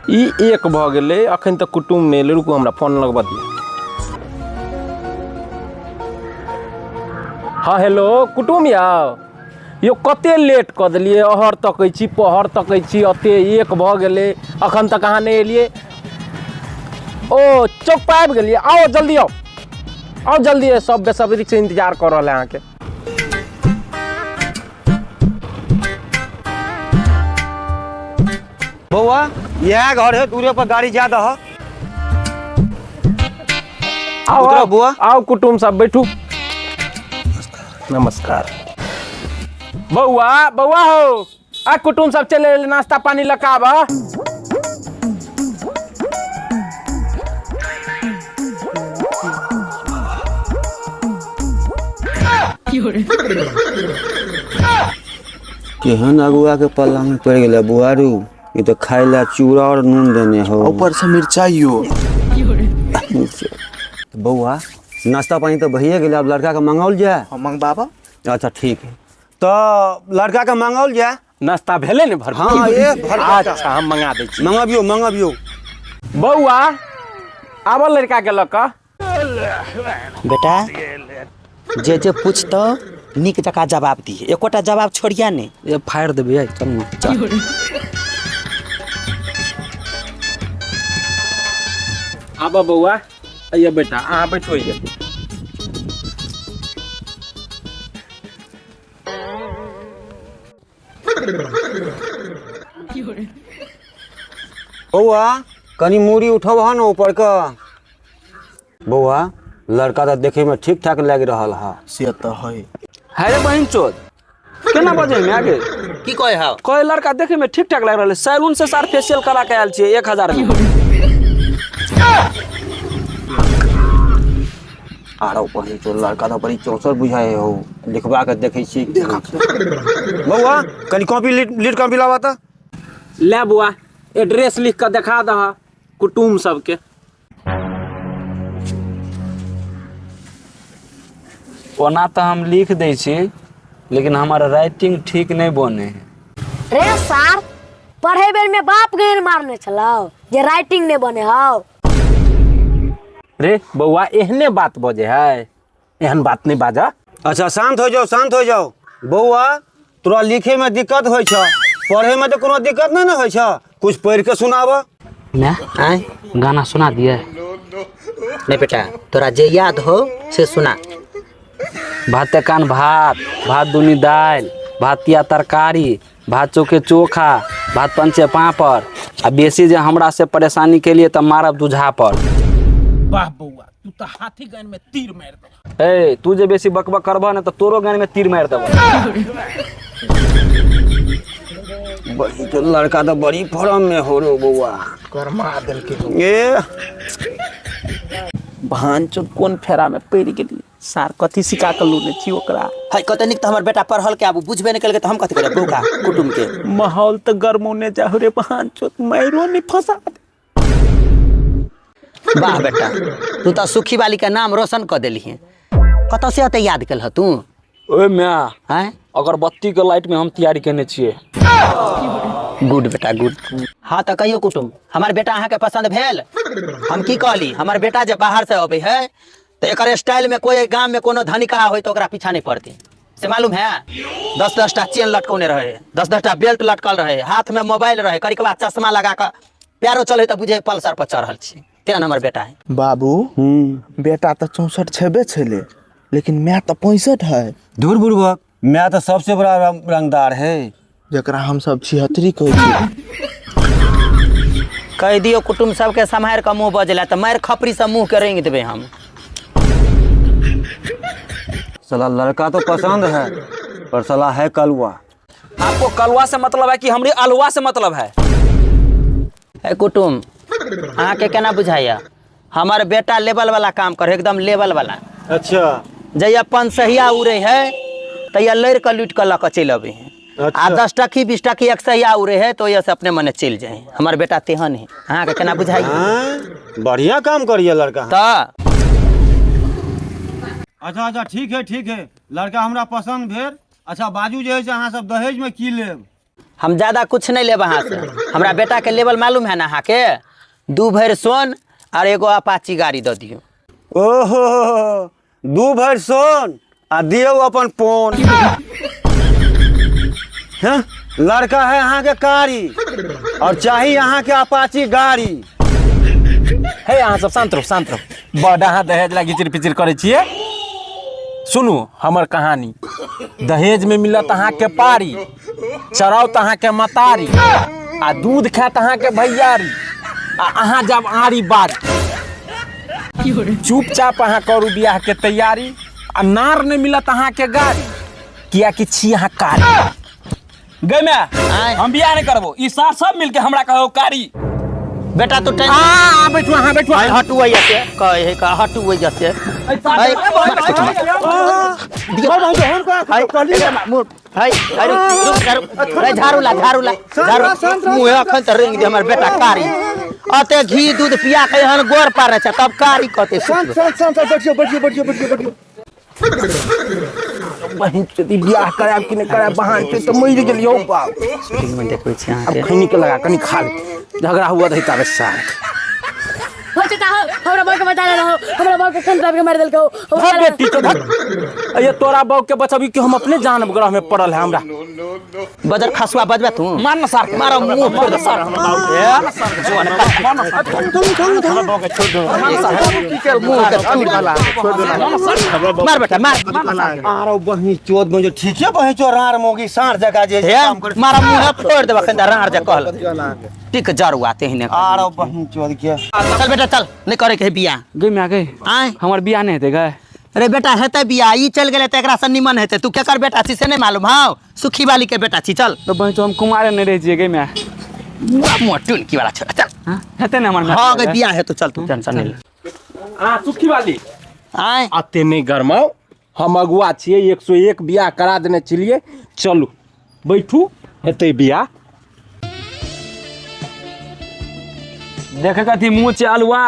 ई एक भ गेलै अखन तक कुटुम नहीं एलै रुकू हमरा फोन लगबा दिया। हाँ हेलो कुटुम यो कते लेट क देलिए अहर तकै छी पहर तकै छी अते एक भ गेलै अखन तक अहाँ नहीं एलिए। ओ चौक पर आबि गेलिए आओ जल्दी आओ जल्दी सब बेसब्री से इंतजार कर रहल है अहाँ के। बउआ यह घर है दूरे पर गाड़ी जा दह। आओ बुआ आओ कुटुम सब बैठू। नमस्कार बउआ बउआ हो आ कुटुम सब चले नाश्ता पानी लकाब। केहन अगुआ के पल्ला में पड़ गया बुआरू, ये तो खाए ला चूड़ा और नून देने हो ऊपर से मिर्चाइयो। बउआ नाश्ता पानी तो भैया गया, अब लड़का का मंगाओल जाए। हम मंगबाबा। अच्छा ठीक है तो लड़का का मंगाओल जाए। नाश्ता भेले ने भर। हाँ ये भर। अच्छा हम मंगा दे छी। मंगाबियो बउआ आबो लड़का के लक। बेटा जे जे पूछतो निक जका जवाब दी, एकोटा जवाब छोड़िया नहीं। ये फाड़ देबे चल न चल। आबो बउआ आइए बेटा अहाँ बैठो ये। बउआ कनी मूड़ी उठब न ऊपर का। बउआ लड़का तो देखे में ठीक ठाक लग रहा है। से तो है। हाय रे बहन चोद केना बजे में आगे की कहे हा? कोई लड़का देखे में ठीक ठाक लग रहा है, सैलून से सार फेशियल करा के आयल छे 1000 में। आरो बहन चोद लड़का तो बड़ी चौसर बुझाए हो, लिखवा के देखे छी। बउआ कनी कॉपी लीड कॉपी लावा था। ले बुआ एड्रेस लिख कर दिखा दह कुटुम सबके। ओना तो हम लिख दे छी लेकिन हमारा राइटिंग ठीक नहीं बने है। रे सर पढ़े बेर में बाप गैर मारने चलाओ जे राइटिंग ने बने हो। रे बउआ एहने बात बजे है, एहन बात नहीं बाजा। अच्छा शांत हो जाओ। बउआ तोरा लिखे में दिक्कत होय छ, पढ़े में तो कोनो दिक्कत नहीं न होय छ, कुछ पढ़ के सुनाब। मैं आए गाना सुना दिए। नहीं बेटा तोरा जे याद हो से सुना। भात कान भात, भात दूनी दाल, भातिया तरकारी, भात चोखे चोखा, भात पंचे पापड़। आ बेसी जे हमरा से परेशानी के लिए तो मारब दूझा पर। वाह बउआ तू तो हाथी गान में तीर मार दे। ए तू जे बेसी बकबक करबा न तो तोरो गान में तीर मार देबो। बड़ी तो लड़का तो बड़ी फॉर्म में हो रो बउआ। कर्मा दिल के ये भांचो कोन फेरा में पड़ गेली सार कथी सिखा के लूने छी ओकरा। है कते निक तो हमर बेटा पढ़ल के आबू बुझबे नहीं कल के तो हम कथि करे बौका कुटुम के। माहौल तो गरमोने जाहो रे भांचो मारो नहीं फंसा दे। वाह बेटा तू तो सुखी वाली का नाम रोशन कर देली है। कत से अते याद कल तू? ओए म्या हैं अगरबत्ती के लाइट में हम तैयारी करने छिए। गुड बेटा गुड। हाँ तो कहियो कुटुम हमार बेटा अहाँ के पसंद भेल? हम की कहली हमार बेटा जब बाहर से अबे है तो एक स्टाइल में कोई गांव में कोनो धनिका हो तो ओकरा पीछा नहीं पड़ती से मालूम है। 10-10 टा चेन लटकौने रहे, 10-10 टा बेल्ट लटकल रहे, हाथ में मोबाइल रहे, करिकबा चश्मा लगा कर प्यारो चले तो बुझे पल्सर पर चढ़ल छी। तेरा नंबर बेटा है। बाबू बेटा तो 64 छेबे छले लेकिन मैं तो 65 है। दूर बुड़बक मैं तो सबसे बड़ा रंगदार है जकरा हम सब 76 कह कह दियो कुटुम सबके सम्हार का मुंह बजला तो मार खपरी से मुंह के रेंग देबे हम। साला लड़का तो पसंद है पर साला है कलुआ। आपको कलवा से मतलब है कि हमरी अलवा से मतलब है? ए कुटुम अहाँ के केना बुझाइया? हमार बेटा लेवल वाला काम करे एकदम लेवल वाला। अच्छा जैया पंसहिया उड़े है तैया लड़ के लूट के लक चल अबे है। आ 10 टकी 20 टकी एक सहिया उड़े है तो ये से अपने मने चल जाए। हमार बेटा तेहन है। अहाँ के केना बुझाइया? बढ़िया काम करिए लड़का। तो अच्छा ठीक है लड़का हमरा पसंद भेल। अच्छा बाजू जे है से अहाँ सब दहेज में की लेब? हम ज्यादा कुछ नहीं लेब अहाँ से। हमरा बेटा के लेवल मालूम है ना अहाँ के? 2 भर सोन और एगो अपाची गाड़ी दे दियो। ओहो 2 भर सोन आ दियो अपन पोन। हैं? लड़का है अहाँ के कारी और चाहिए अहाँ के अपाची गाड़ी। हे अहाँ सब शांत रहो बड़ा अहाँ दहेज ला घिचिर पिचिर करे छिए। सुनू हमर कहानी। दहेज में मिलत अहाँ के पारी, चराउत अहाँ के मतारी, आ दूध खात अहाँ के भैयारी, आ अहाँ जब आरी बारी। चुपचाप अहाँ करू बियाह के तैयारी, आ नार नहीं मिलत अहाँ के गाड़ी, किया कि छी अहाँ कारी। गई मैं हम बियाह नहीं करबो। ई सार सब मिलके हमरा कहो कारी। बेटा तो बैठू हटू ऐसे कहे का हटू ऐसे झाड़ूला मुँह अखन तो रेंग दे हमर बेटा कारी। अते घी दूध पिया के हन गोर पार छै तब कारी कते बहिन यदि बियाह कराब कि नहीं कराब बहान पे तो मर गेलियो बाप। देखै छी अहाँ अब खैनी के लगा कनी खा ले, झगड़ा हुआ रही तारे साथ। हो चता हो हमरा बाप के बता रहो, हमरा बाप के कंट्राक्ट के मार देलको। भाग बेटी तो भाग। ये तोरा बाप के बचाबी कि हम अपने जान ग्रह में पड़ल है हमरा। बजर खसुआ बजबे तू मार न सार मारो मुंह फोड़ दे सार मार बेटा मार। आरो बहिनी चोद में जो ठीक है बहिनी चो रार मोगी सार जगह जे काम कर मारा मुंह फोड़ देबा खंदा रार जे कहल टिक जरुआ तेहने। आरो बहिनी चोद के चल बेटा चल नहीं करे के बियाह। गई मैं गई आय हमार बियाह नहीं हेते गए। अरे बेटा हेते बियाह ई चल गेले त एकरा से निमन हेते। तू केकर बेटा छी से नहीं मालूम हां? सुखी वाली के बेटा छी। चल तो बहन हम कुमारे नहीं रह जिए गई मैं। मोटून की वाला छोरा चल। हेते ना हमार हां गई बियाह है तो चल तू टेंशन नहीं ले। आ सुखी वाली आय आते नहीं गरमाओ, हम अगुआ छिए 101 बियाह करा देने चलिए। चलू बैठू हेते बियाह। देखे कथी मुँह चालुआ